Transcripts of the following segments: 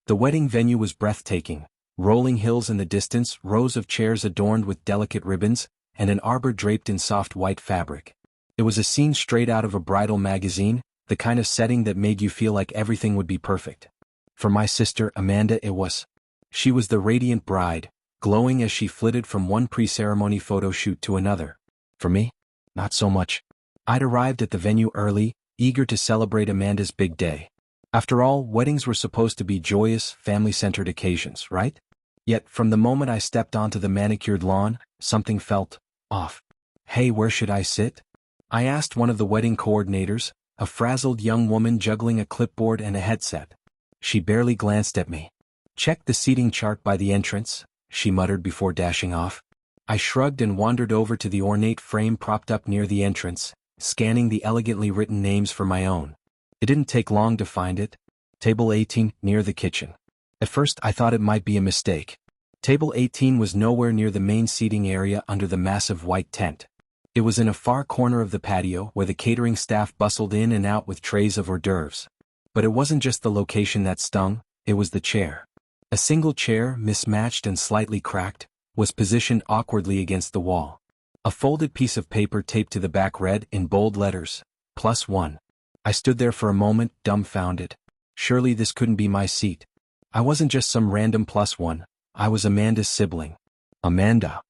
The wedding venue was breathtaking. Rolling hills in the distance, rows of chairs adorned with delicate ribbons, and an arbor draped in soft white fabric. It was a scene straight out of a bridal magazine, the kind of setting that made you feel like everything would be perfect. For my sister, Amanda, it was. She was the radiant bride, glowing as she flitted from one pre-ceremony photo shoot to another. For me? Not so much. I'd arrived at the venue early, eager to celebrate Amanda's big day. After all, weddings were supposed to be joyous, family-centered occasions, right? Yet, from the moment I stepped onto the manicured lawn, something felt off. "Hey, where should I sit?" I asked one of the wedding coordinators, a frazzled young woman juggling a clipboard and a headset. She barely glanced at me. "Check the seating chart by the entrance," she muttered before dashing off. I shrugged and wandered over to the ornate frame propped up near the entrance, scanning the elegantly written names for my own. It didn't take long to find it. Table 18, near the kitchen. At first I thought it might be a mistake. Table 18 was nowhere near the main seating area under the massive white tent. It was in a far corner of the patio where the catering staff bustled in and out with trays of hors d'oeuvres. But it wasn't just the location that stung, it was the chair. A single chair, mismatched and slightly cracked, was positioned awkwardly against the wall. A folded piece of paper taped to the back read in bold letters, +1. I stood there for a moment, dumbfounded. Surely this couldn't be my seat. I wasn't just some random +1, I was Amanda's sibling. "Amanda!"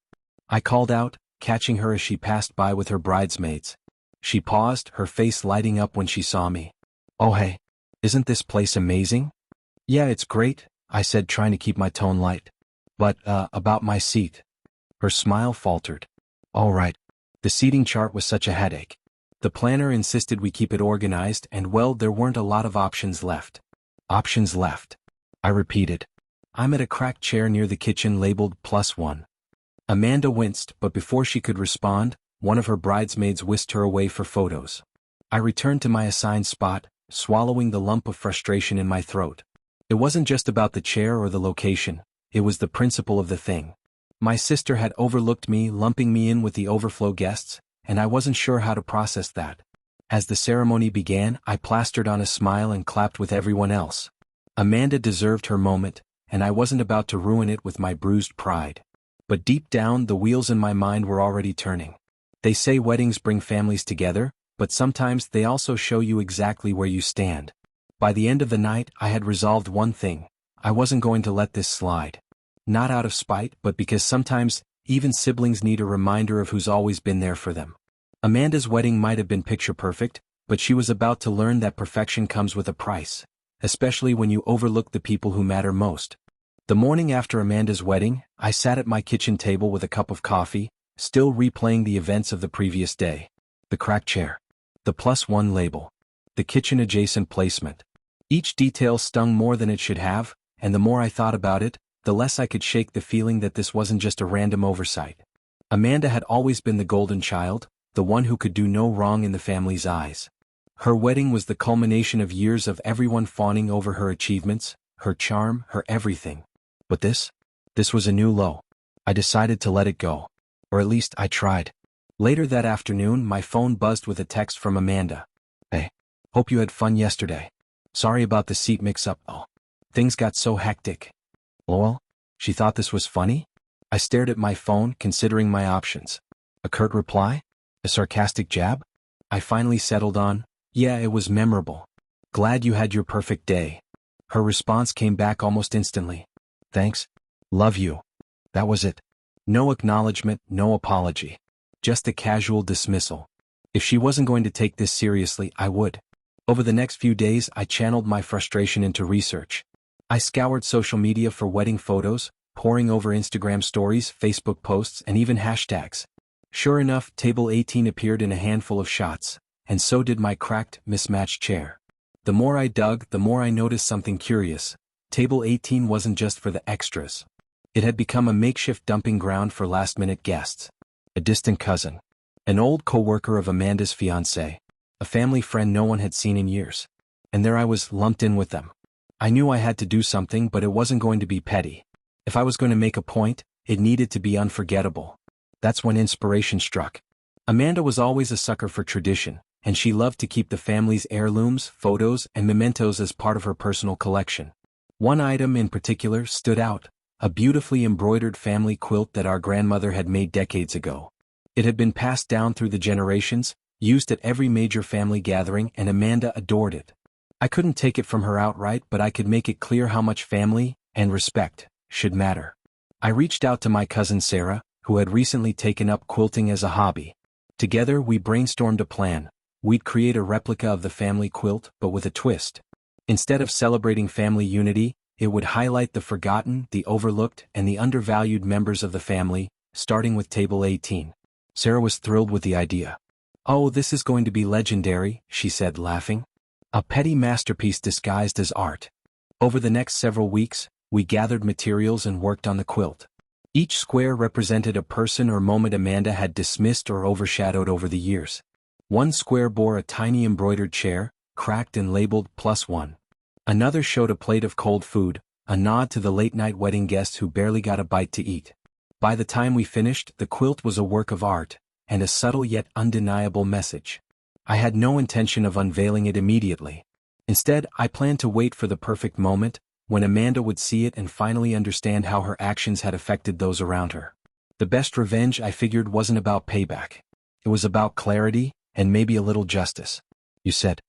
I called out, catching her as she passed by with her bridesmaids. She paused, her face lighting up when she saw me. "Oh hey, isn't this place amazing?" "Yeah, it's great," I said, trying to keep my tone light. "But, about my seat." Her smile faltered. "All right." The seating chart was such a headache. The planner insisted we keep it organized and, well, there weren't a lot of options left. Options left. I repeated. "I'm at a cracked chair near the kitchen labeled +1. Amanda winced, but before she could respond, one of her bridesmaids whisked her away for photos. I returned to my assigned spot, swallowing the lump of frustration in my throat. It wasn't just about the chair or the location, it was the principle of the thing. My sister had overlooked me, lumping me in with the overflow guests, and I wasn't sure how to process that. As the ceremony began, I plastered on a smile and clapped with everyone else. Amanda deserved her moment, and I wasn't about to ruin it with my bruised pride. But deep down, the wheels in my mind were already turning. They say weddings bring families together, but sometimes they also show you exactly where you stand. By the end of the night, I had resolved one thing. I wasn't going to let this slide. Not out of spite, but because sometimes, even siblings need a reminder of who's always been there for them. Amanda's wedding might have been picture perfect, but she was about to learn that perfection comes with a price, especially when you overlook the people who matter most. The morning after Amanda's wedding, I sat at my kitchen table with a cup of coffee, still replaying the events of the previous day. The cracked chair. The +1 label. The kitchen-adjacent placement. Each detail stung more than it should have, and the more I thought about it, the less I could shake the feeling that this wasn't just a random oversight. Amanda had always been the golden child, the one who could do no wrong in the family's eyes. Her wedding was the culmination of years of everyone fawning over her achievements, her charm, her everything. But this was a new low. I decided to let it go. Or at least I tried. Later that afternoon, my phone buzzed with a text from Amanda. "Hey, hope you had fun yesterday. Sorry about the seat mix-up. Oh, things got so hectic." Lol, she thought this was funny? I stared at my phone, considering my options. A curt reply? A sarcastic jab? I finally settled on, "Yeah, it was memorable. Glad you had your perfect day." Her response came back almost instantly. "Thanks. Love you." That was it. No acknowledgement, no apology. Just a casual dismissal. If she wasn't going to take this seriously, I would. Over the next few days, I channeled my frustration into research. I scoured social media for wedding photos, poring over Instagram stories, Facebook posts, and even hashtags. Sure enough, Table 18 appeared in a handful of shots, and so did my cracked, mismatched chair. The more I dug, the more I noticed something curious. Table 18 wasn't just for the extras. It had become a makeshift dumping ground for last-minute guests. A distant cousin. An old co-worker of Amanda's fiancé. A family friend no one had seen in years. And there I was, lumped in with them. I knew I had to do something, but it wasn't going to be petty. If I was going to make a point, it needed to be unforgettable. That's when inspiration struck. Amanda was always a sucker for tradition, and she loved to keep the family's heirlooms, photos, and mementos as part of her personal collection. One item in particular stood out, a beautifully embroidered family quilt that our grandmother had made decades ago. It had been passed down through the generations, used at every major family gathering, and Amanda adored it. I couldn't take it from her outright, but I could make it clear how much family, and respect, should matter. I reached out to my cousin Sarah, who had recently taken up quilting as a hobby. Together we brainstormed a plan. We'd create a replica of the family quilt, but with a twist. Instead of celebrating family unity, it would highlight the forgotten, the overlooked, and the undervalued members of the family, starting with Table 18. Sarah was thrilled with the idea. "Oh, this is going to be legendary," she said, laughing. "A petty masterpiece disguised as art." Over the next several weeks, we gathered materials and worked on the quilt. Each square represented a person or moment Amanda had dismissed or overshadowed over the years. One square bore a tiny embroidered chair, cracked and labeled +1. Another showed a plate of cold food, a nod to the late-night wedding guests who barely got a bite to eat. By the time we finished, the quilt was a work of art, and a subtle yet undeniable message. I had no intention of unveiling it immediately. Instead, I planned to wait for the perfect moment, when Amanda would see it and finally understand how her actions had affected those around her. The best revenge, I figured, wasn't about payback. It was about clarity, and maybe a little justice. "You said."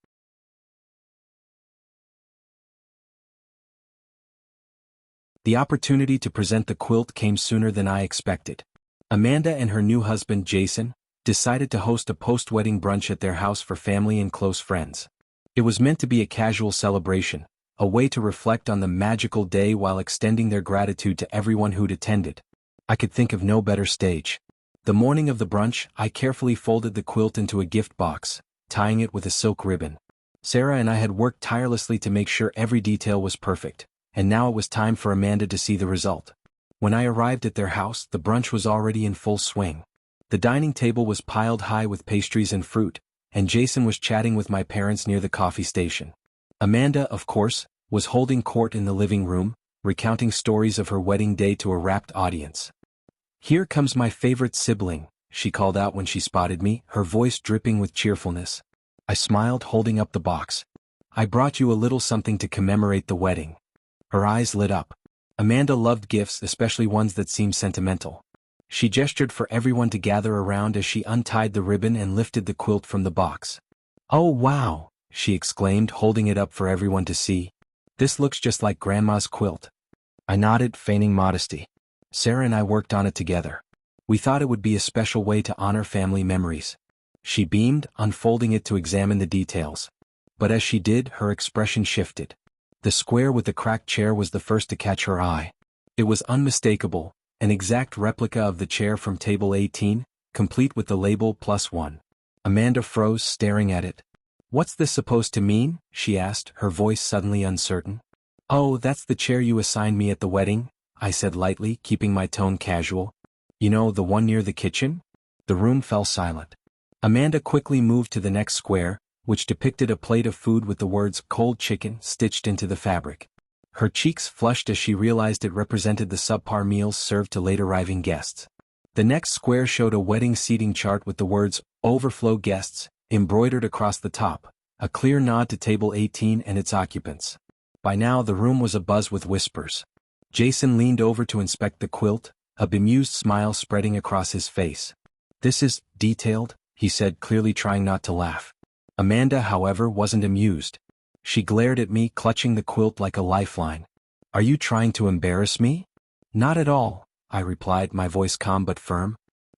The opportunity to present the quilt came sooner than I expected. Amanda and her new husband, Jason, decided to host a post-wedding brunch at their house for family and close friends. It was meant to be a casual celebration, a way to reflect on the magical day while extending their gratitude to everyone who'd attended. I could think of no better stage. The morning of the brunch, I carefully folded the quilt into a gift box, tying it with a silk ribbon. Sarah and I had worked tirelessly to make sure every detail was perfect, and now it was time for Amanda to see the result. When I arrived at their house, the brunch was already in full swing. The dining table was piled high with pastries and fruit, and Jason was chatting with my parents near the coffee station. Amanda, of course, was holding court in the living room, recounting stories of her wedding day to a rapt audience. "Here comes my favorite sibling," she called out when she spotted me, her voice dripping with cheerfulness. I smiled, holding up the box. "I brought you a little something to commemorate the wedding." Her eyes lit up. Amanda loved gifts, especially ones that seemed sentimental. She gestured for everyone to gather around as she untied the ribbon and lifted the quilt from the box. "Oh wow!" she exclaimed, holding it up for everyone to see. "This looks just like Grandma's quilt." I nodded, feigning modesty. "Sarah and I worked on it together. We thought it would be a special way to honor family memories." She beamed, unfolding it to examine the details. But as she did, her expression shifted. The square with the cracked chair was the first to catch her eye. It was unmistakable, an exact replica of the chair from Table 18, complete with the label +1. Amanda froze, staring at it. "What's this supposed to mean?" she asked, her voice suddenly uncertain. "Oh, that's the chair you assigned me at the wedding," I said lightly, keeping my tone casual. "You know, the one near the kitchen?" The room fell silent. Amanda quickly moved to the next square, which depicted a plate of food with the words "cold chicken" stitched into the fabric. Her cheeks flushed as she realized it represented the subpar meals served to late-arriving guests. The next square showed a wedding seating chart with the words "overflow guests" embroidered across the top, a clear nod to Table 18 and its occupants. By now the room was abuzz with whispers. Jason leaned over to inspect the quilt, a bemused smile spreading across his face. "This is detailed," he said, clearly trying not to laugh. Amanda, however, wasn't amused. She glared at me, clutching the quilt like a lifeline. "Are you trying to embarrass me?" "Not at all," I replied, my voice calm but firm.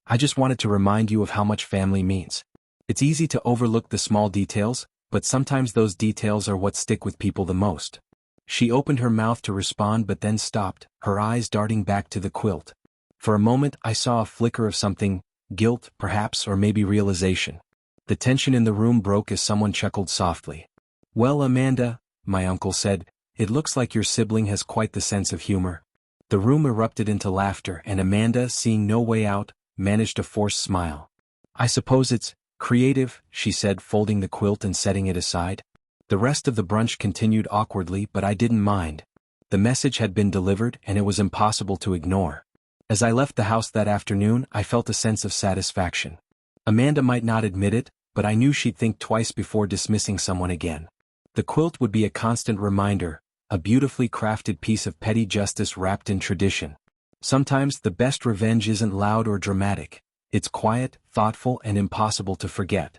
"I just wanted to remind you of how much family means. It's easy to overlook the small details, but sometimes those details are what stick with people the most." She opened her mouth to respond but then stopped, her eyes darting back to the quilt. For a moment I saw a flicker of something, guilt, perhaps, or maybe realization. The tension in the room broke as someone chuckled softly. "Well, Amanda," my uncle said, "it looks like your sibling has quite the sense of humor." The room erupted into laughter, and Amanda, seeing no way out, managed a forced smile. "I suppose it's creative," she said, folding the quilt and setting it aside. The rest of the brunch continued awkwardly, but I didn't mind. The message had been delivered, and it was impossible to ignore. As I left the house that afternoon, I felt a sense of satisfaction. Amanda might not admit it, but I knew she'd think twice before dismissing someone again. The quilt would be a constant reminder, a beautifully crafted piece of petty justice wrapped in tradition. Sometimes the best revenge isn't loud or dramatic. It's quiet, thoughtful, and impossible to forget.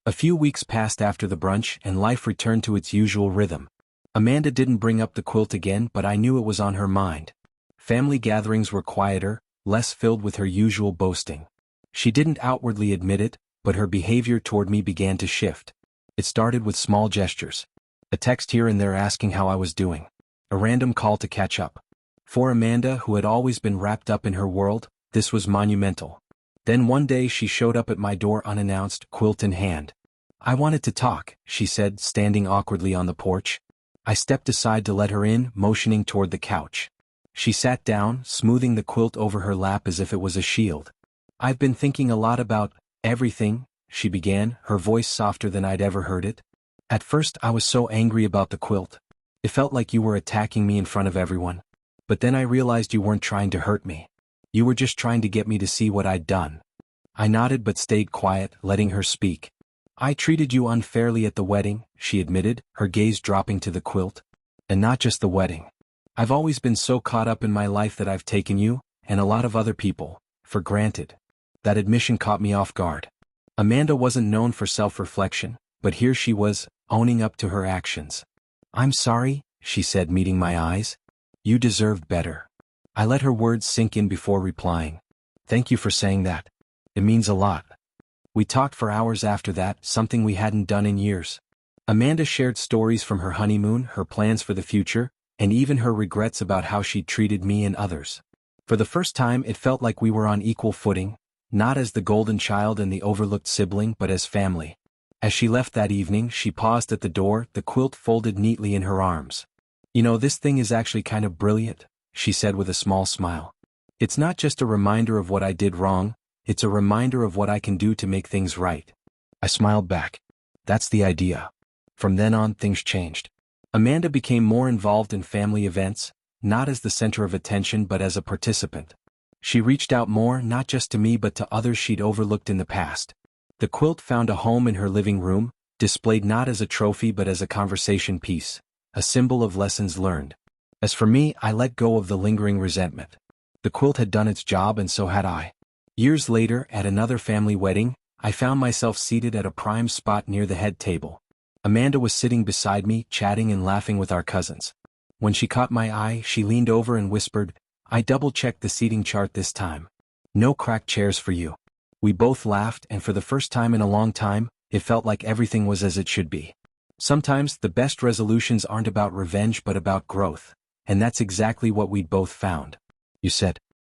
A few weeks passed after the brunch and life returned to its usual rhythm. Amanda didn't bring up the quilt again, but I knew it was on her mind. Family gatherings were quieter, less filled with her usual boasting. She didn't outwardly admit it, but her behavior toward me began to shift. It started with small gestures. A text here and there asking how I was doing. A random call to catch up. For Amanda, who had always been wrapped up in her world, this was monumental. Then one day she showed up at my door unannounced, quilt in hand. "I wanted to talk," she said, standing awkwardly on the porch. I stepped aside to let her in, motioning toward the couch. She sat down, smoothing the quilt over her lap as if it was a shield. "I've been thinking a lot about everything," she began, her voice softer than I'd ever heard it. "At first I was so angry about the quilt. It felt like you were attacking me in front of everyone. But then I realized you weren't trying to hurt me. You were just trying to get me to see what I'd done." I nodded but stayed quiet, letting her speak. "I treated you unfairly at the wedding," she admitted, her gaze dropping to the quilt. "And not just the wedding. I've always been so caught up in my life that I've taken you, and a lot of other people, for granted." That admission caught me off guard. Amanda wasn't known for self-reflection, but here she was, owning up to her actions. "I'm sorry," she said, meeting my eyes. "You deserved better." I let her words sink in before replying. "Thank you for saying that. It means a lot." We talked for hours after that, something we hadn't done in years. Amanda shared stories from her honeymoon, her plans for the future, and even her regrets about how she'd treated me and others. For the first time it felt like we were on equal footing, not as the golden child and the overlooked sibling but as family. As she left that evening, she paused at the door, the quilt folded neatly in her arms. "You know, this thing is actually kind of brilliant," she said with a small smile. "It's not just a reminder of what I did wrong, it's a reminder of what I can do to make things right." I smiled back. "That's the idea." From then on, things changed. Amanda became more involved in family events, not as the center of attention but as a participant. She reached out more, not just to me but to others she'd overlooked in the past. The quilt found a home in her living room, displayed not as a trophy but as a conversation piece, a symbol of lessons learned. As for me, I let go of the lingering resentment. The quilt had done its job and so had I. Years later, at another family wedding, I found myself seated at a prime spot near the head table. Amanda was sitting beside me, chatting and laughing with our cousins. When she caught my eye, she leaned over and whispered, "I double-checked the seating chart this time. No cracked chairs for you." We both laughed, and for the first time in a long time, it felt like everything was as it should be. Sometimes the best resolutions aren't about revenge but about growth, and that's exactly what we'd both found. "You said